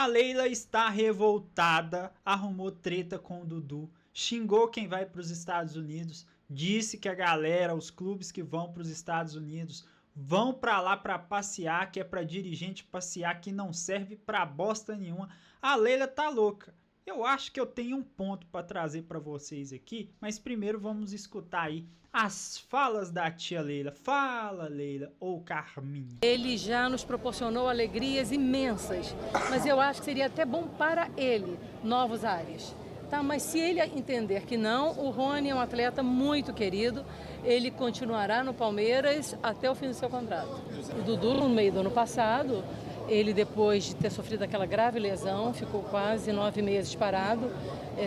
A Leila está revoltada, arrumou treta com o Dudu, xingou quem vai para os Estados Unidos, disse que a galera, os clubes que vão para os Estados Unidos, vão para lá para passear, que é para dirigente passear, que não serve para bosta nenhuma. A Leila tá louca. Eu acho que eu tenho um ponto para trazer para vocês aqui, mas primeiro vamos escutar aí as falas da tia Leila. Fala, Leila, ou Carminha. Ele já nos proporcionou alegrias imensas, mas eu acho que seria até bom para ele novos ares. Tá, mas se ele entender que não, o Rony é um atleta muito querido, ele continuará no Palmeiras até o fim do seu contrato. O Dudu, no meio do ano passado, ele depois de ter sofrido aquela grave lesão, ficou quase 9 meses parado,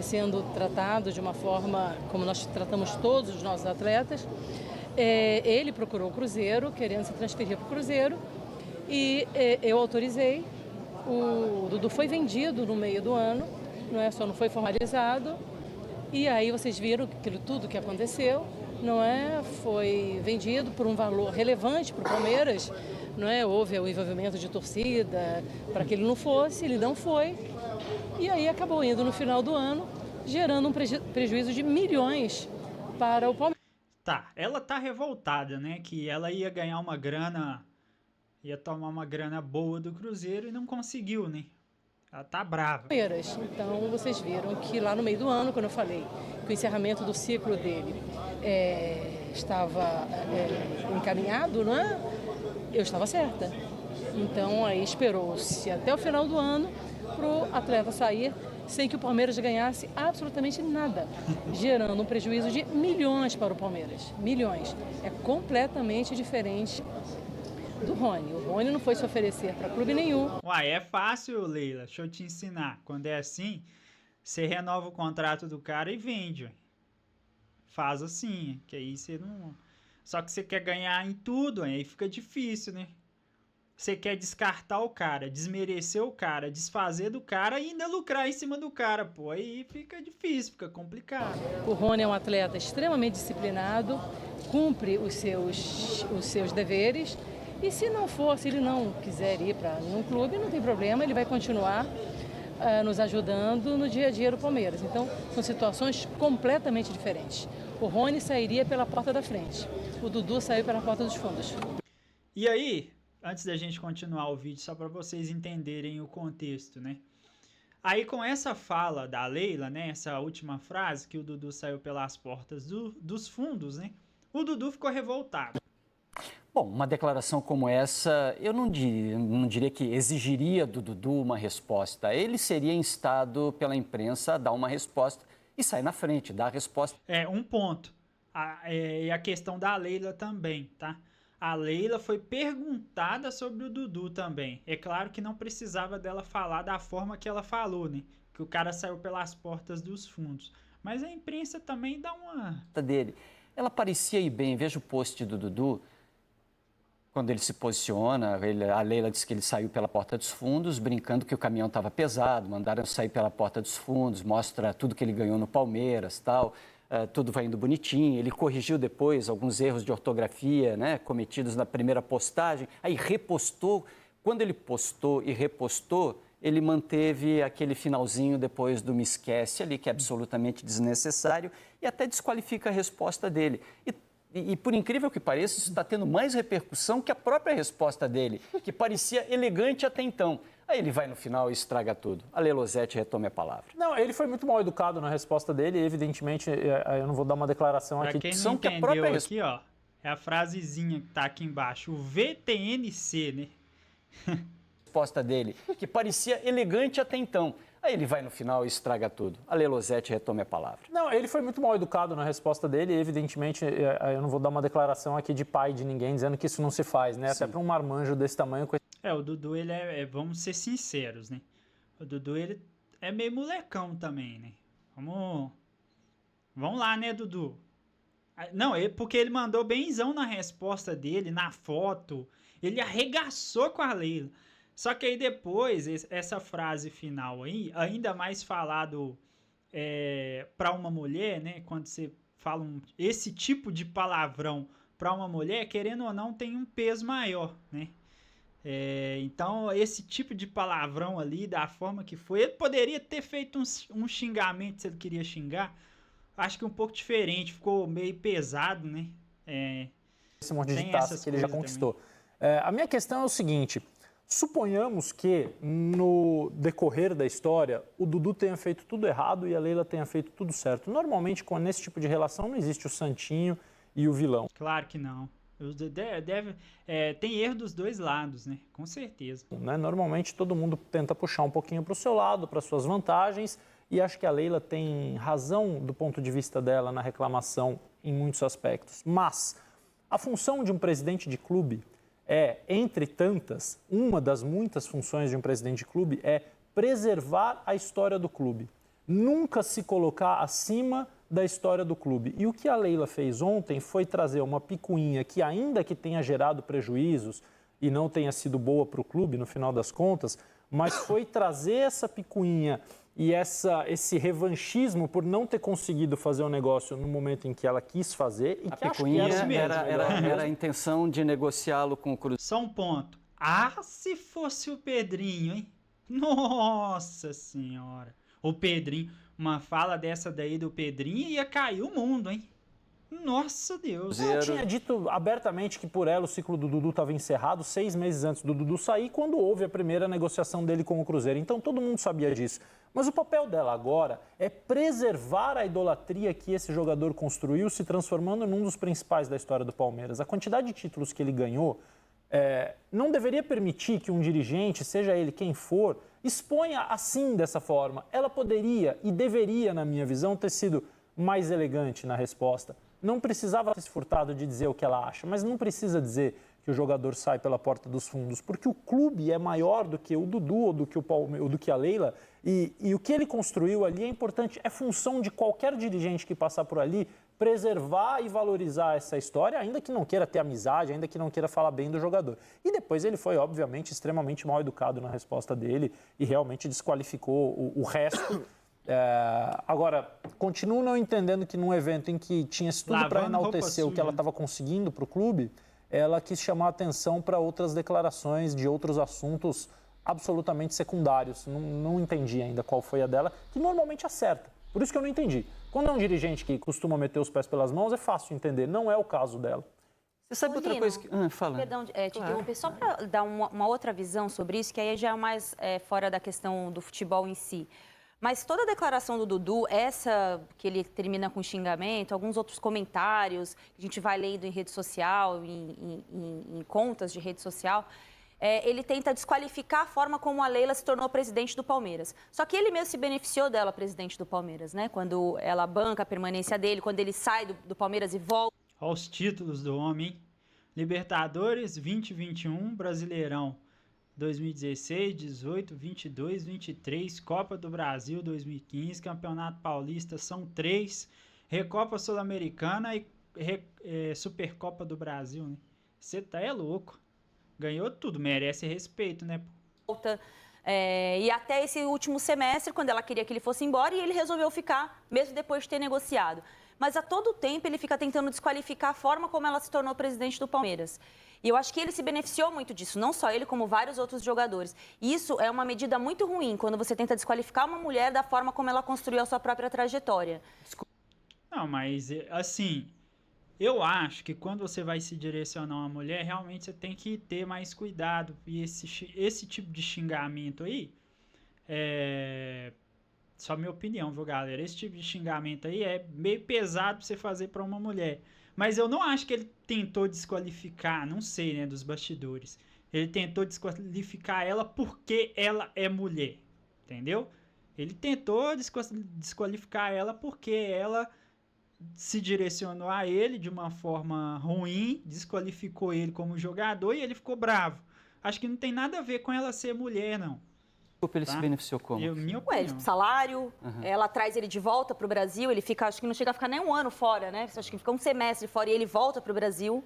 sendo tratado de uma forma como nós tratamos todos os nossos atletas. Ele procurou o Cruzeiro, querendo se transferir para o Cruzeiro, e eu autorizei. O Dudu foi vendido no meio do ano, não é? Só não foi formalizado, e aí vocês viram aquilo tudo que aconteceu, não é? Foi vendido por um valor relevante para o Palmeiras, não é? Houve o envolvimento de torcida para que ele não fosse, ele não foi, e aí acabou indo no final do ano, gerando um prejuízo de milhões para o Palmeiras. Tá, ela tá revoltada, né? Que ela ia ganhar uma grana, ia tomar uma grana boa do Cruzeiro e não conseguiu, né? Ela tá brava. Então vocês viram que lá no meio do ano, quando eu falei que o encerramento do ciclo dele estava encaminhado, não é? Eu estava certa. Então aí esperou-se até o final do ano para o atleta sair sem que o Palmeiras ganhasse absolutamente nada, gerando um prejuízo de milhões para o Palmeiras. Milhões. É completamente diferente do Rony. O Rony não foi se oferecer para clube nenhum. Uai, é fácil, Leila. Deixa eu te ensinar. Quando é assim, você renova o contrato do cara e vende. Ué. Faz assim, que aí você não... Só que você quer ganhar em tudo, aí fica difícil, né? Você quer descartar o cara, desmerecer o cara, desfazer do cara e ainda lucrar em cima do cara, pô. Aí fica difícil, fica complicado. O Rony é um atleta extremamente disciplinado, cumpre os seus deveres. E se não for, se ele não quiser ir para nenhum clube, não tem problema, ele vai continuar nos ajudando no dia a dia do Palmeiras. Então, são situações completamente diferentes. O Rony sairia pela porta da frente, o Dudu saiu pela porta dos fundos. E aí, antes da gente continuar o vídeo, só para vocês entenderem o contexto, né? Aí com essa fala da Leila, né, essa última frase, que o Dudu saiu pelas portas dos fundos, né? O Dudu ficou revoltado. Bom, uma declaração como essa, eu não diria que exigiria do Dudu uma resposta. Ele seria instado pela imprensa a dar uma resposta e sair na frente, dar a resposta. Um ponto. E a questão da Leila também, tá? A Leila foi perguntada sobre o Dudu também. É claro que não precisava dela falar da forma que ela falou, né? Que o cara saiu pelas portas dos fundos. Mas a imprensa também dá uma... dele. Ela parecia ir bem, veja o post do Dudu. Quando ele se posiciona, a Leila disse que ele saiu pela porta dos fundos, brincando que o caminhão estava pesado, mandaram sair pela porta dos fundos, mostra tudo que ele ganhou no Palmeiras, tal, tudo vai indo bonitinho. Ele corrigiu depois alguns erros de ortografia, né, cometidos na primeira postagem, aí repostou. Quando ele postou e repostou, ele manteve aquele finalzinho depois do me esquece ali, que é absolutamente desnecessário, e até desqualifica a resposta dele. E por incrível que pareça, isso está tendo mais repercussão que a própria resposta dele, que parecia elegante até então. Aí ele vai no final e estraga tudo. Ale Losetti, retome a palavra. Não, ele foi muito mal educado na resposta dele, evidentemente, eu não vou dar uma declaração pra aqui. Quem não entendeu aqui, ó, é a frasezinha que tá aqui embaixo, o VTNC, né? Resposta dele, que parecia elegante até então. Aí ele vai no final e estraga tudo. Ale Losetti, retome a palavra. Não, ele foi muito mal educado na resposta dele, evidentemente, eu não vou dar uma declaração aqui de pai de ninguém dizendo que isso não se faz, né? Sim. Até para um marmanjo desse tamanho. O Dudu, ele vamos ser sinceros, né? O Dudu, ele é meio molecão também, né? Vamos lá, né, Dudu? Não, porque ele mandou benzão na resposta dele, na foto. Ele arregaçou com a Leila. Só que aí depois, essa frase final aí, ainda mais falado para uma mulher, né? Quando você fala esse tipo de palavrão para uma mulher, querendo ou não, tem um peso maior, né? Então, esse tipo de palavrão ali, da forma que foi, ele poderia ter feito um xingamento se ele queria xingar. Acho que um pouco diferente, ficou meio pesado, né? Esse monte de taça que ele já conquistou. A minha questão é o seguinte: suponhamos que no decorrer da história o Dudu tenha feito tudo errado e a Leila tenha feito tudo certo. Normalmente, nesse tipo de relação, não existe o santinho e o vilão. Claro que não. Tem erro dos dois lados, né? Com certeza. Normalmente todo mundo tenta puxar um pouquinho para o seu lado, para suas vantagens, e acho que a Leila tem razão do ponto de vista dela na reclamação em muitos aspectos. Mas a função de um presidente de clube entre tantas, uma das muitas funções de um presidente de clube é preservar a história do clube. Nunca se colocar acima da história do clube. E o que a Leila fez ontem foi trazer uma picuinha que, ainda que tenha gerado prejuízos e não tenha sido boa para o clube no final das contas, mas foi trazer essa picuinha e esse revanchismo por não ter conseguido fazer o negócio no momento em que ela quis fazer. E a que picuinha acho que era a intenção de negociá-lo com o Cruzeiro. Só um ponto. Se fosse o Pedrinho, hein? Nossa Senhora. O Pedrinho, uma fala dessa daí do Pedrinho ia cair o mundo, hein? Nossa Deus. Eu tinha dito abertamente que por ela o ciclo do Dudu estava encerrado 6 meses antes do Dudu sair, quando houve a primeira negociação dele com o Cruzeiro. Então todo mundo sabia disso. Mas o papel dela agora é preservar a idolatria que esse jogador construiu, se transformando num dos principais da história do Palmeiras. A quantidade de títulos que ele ganhou não deveria permitir que um dirigente, seja ele quem for, exponha assim, dessa forma. Ela poderia e deveria, na minha visão, ter sido mais elegante na resposta. Não precisava ter se furtado de dizer o que ela acha, mas não precisa dizer que o jogador sai pela porta dos fundos, porque o clube é maior do que o Dudu ou do que o Palmeiras, ou do que a Leila, e o que ele construiu ali é importante, é função de qualquer dirigente que passar por ali preservar e valorizar essa história, ainda que não queira ter amizade, ainda que não queira falar bem do jogador. E depois ele foi, obviamente, extremamente mal educado na resposta dele e realmente desqualificou o resto. Agora, continuo não entendendo que num evento em que tinha-se tudo para enaltecer o que ela estava conseguindo para o clube, ela quis chamar a atenção para outras declarações de outros assuntos absolutamente secundários. Não entendi ainda qual foi a dela, que normalmente acerta. Por isso que eu não entendi. Quando é um dirigente que costuma meter os pés pelas mãos, é fácil entender. Não é o caso dela. Você sabe outra coisa que... fala. Perdão, te interromper, só para dar uma outra visão sobre isso, que aí já é mais fora da questão do futebol em si. Mas toda a declaração do Dudu, essa que ele termina com xingamento, alguns outros comentários que a gente vai lendo em rede social, em contas de rede social, ele tenta desqualificar a forma como a Leila se tornou presidente do Palmeiras. Só que ele mesmo se beneficiou dela, presidente do Palmeiras, né? Quando ela banca a permanência dele, quando ele sai do Palmeiras e volta. Olha os títulos do homem, hein? Libertadores 2021, Brasileirão 2016, 18, 22, 23, Copa do Brasil 2015, Campeonato Paulista são 3, Recopa Sul-Americana e Supercopa do Brasil, né? Você é louco. Ganhou tudo, merece respeito, né? E até esse último semestre, quando ela queria que ele fosse embora, e ele resolveu ficar, mesmo depois de ter negociado. Mas a todo tempo ele fica tentando desqualificar a forma como ela se tornou presidente do Palmeiras. E eu acho que ele se beneficiou muito disso, não só ele, como vários outros jogadores. E isso é uma medida muito ruim, quando você tenta desqualificar uma mulher da forma como ela construiu a sua própria trajetória. Não, mas assim, eu acho que quando você vai se direcionar a uma mulher, realmente você tem que ter mais cuidado. E esse tipo de xingamento aí, só minha opinião, viu, galera? Esse tipo de xingamento aí é meio pesado pra você fazer pra uma mulher. Mas eu não acho que ele tentou desqualificar, não sei, né, dos bastidores. Ele tentou desqualificar ela porque ela é mulher, entendeu? Ele tentou desqualificar ela porque ela se direcionou a ele de uma forma ruim, desqualificou ele como jogador e ele ficou bravo. Acho que não tem nada a ver com ela ser mulher, não. Ele se beneficiou como? Salário, ela traz ele de volta para o Brasil, ele fica, acho que não chega a ficar nem um ano fora, né? Acho que fica um semestre fora e ele volta para o Brasil.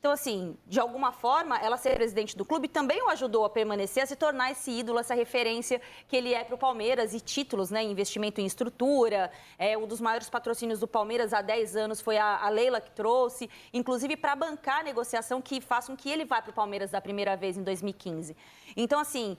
Então, assim, de alguma forma, ela ser presidente do clube também o ajudou a permanecer, a se tornar esse ídolo, essa referência que ele é para o Palmeiras, e títulos, né, investimento em estrutura. Um dos maiores patrocínios do Palmeiras há 10 anos foi a Leila que trouxe, inclusive para bancar a negociação que faça com que ele vá para o Palmeiras da primeira vez em 2015. Então, assim,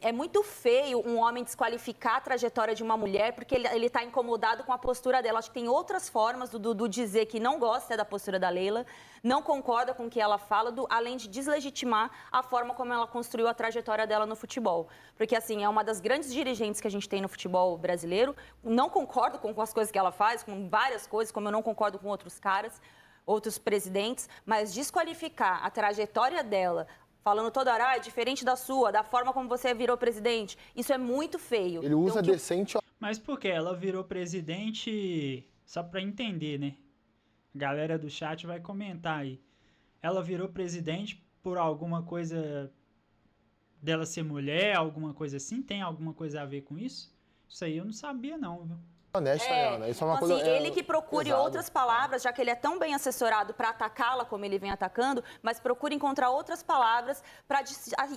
é muito feio um homem desqualificar a trajetória de uma mulher porque ele está incomodado com a postura dela. Acho que tem outras formas do Dudu dizer que não gosta da postura da Leila, não concorda com o que ela fala, além de deslegitimar a forma como ela construiu a trajetória dela no futebol. Porque, assim, é uma das grandes dirigentes que a gente tem no futebol brasileiro. Não concordo com as coisas que ela faz, com várias coisas, como eu não concordo com outros caras, outros presidentes, mas desqualificar a trajetória dela, falando toda hora, é diferente da sua, da forma como você virou presidente, isso é muito feio. Ele usa decente... Mas por que? Ela virou presidente, só pra entender, né? A galera do chat vai comentar aí. Ela virou presidente por alguma coisa dela ser mulher, alguma coisa assim? Tem alguma coisa a ver com isso? Isso aí eu não sabia não, viu? Honesta, Ana. Isso é uma então, coisa, assim, ele que procure pesado. outras palavras, já que ele é tão bem assessorado para atacá-la como ele vem atacando, mas procure encontrar outras palavras para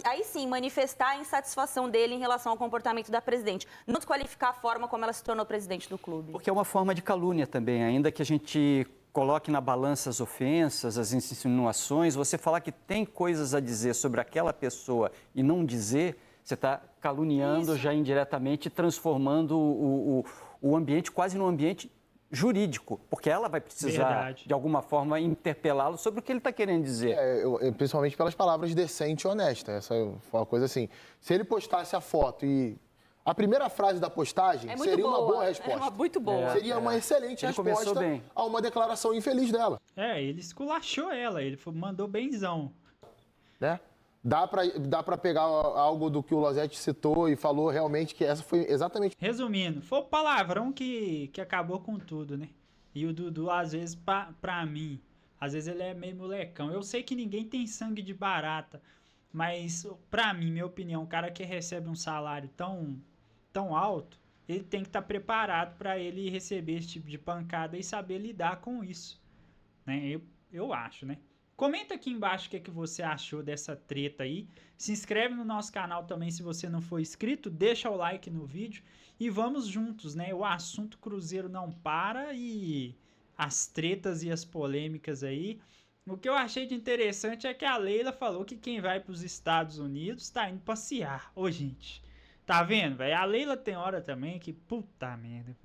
aí sim manifestar a insatisfação dele em relação ao comportamento da presidente. Não desqualificar a forma como ela se tornou presidente do clube. Porque é uma forma de calúnia também, ainda que a gente coloque na balança as ofensas, as insinuações, você falar que tem coisas a dizer sobre aquela pessoa e não dizer, você está caluniando já indiretamente, transformando o ambiente quase num ambiente jurídico, porque ela vai precisar, de alguma forma, interpelá-lo sobre o que ele está querendo dizer. Principalmente pelas palavras decente e honesta. Essa foi uma coisa assim. Se ele postasse a foto e... A primeira frase da postagem seria uma boa resposta. Muito boa. Seria uma excelente resposta a uma declaração infeliz dela. Ele esculachou ela, ele mandou benzão. Né? Dá pra pegar algo do que o Losetti citou e falou realmente que essa foi exatamente... Resumindo, foi o palavrão que acabou com tudo, né? E o Dudu, às vezes, pra mim, às vezes ele é meio molecão. Eu sei que ninguém tem sangue de barata, mas pra mim, minha opinião, o cara que recebe um salário tão alto, ele tem que estar preparado para ele receber esse tipo de pancada e saber lidar com isso, né? Eu acho, né? Comenta aqui embaixo o que você achou dessa treta aí. Se inscreve no nosso canal também se você não for inscrito. Deixa o like no vídeo e vamos juntos, né? O assunto Cruzeiro não para e as tretas e as polêmicas aí. O que eu achei de interessante é que a Leila falou que quem vai para os Estados Unidos tá indo passear. Ô, gente, tá vendo, velho? A Leila tem hora também que... Puta merda.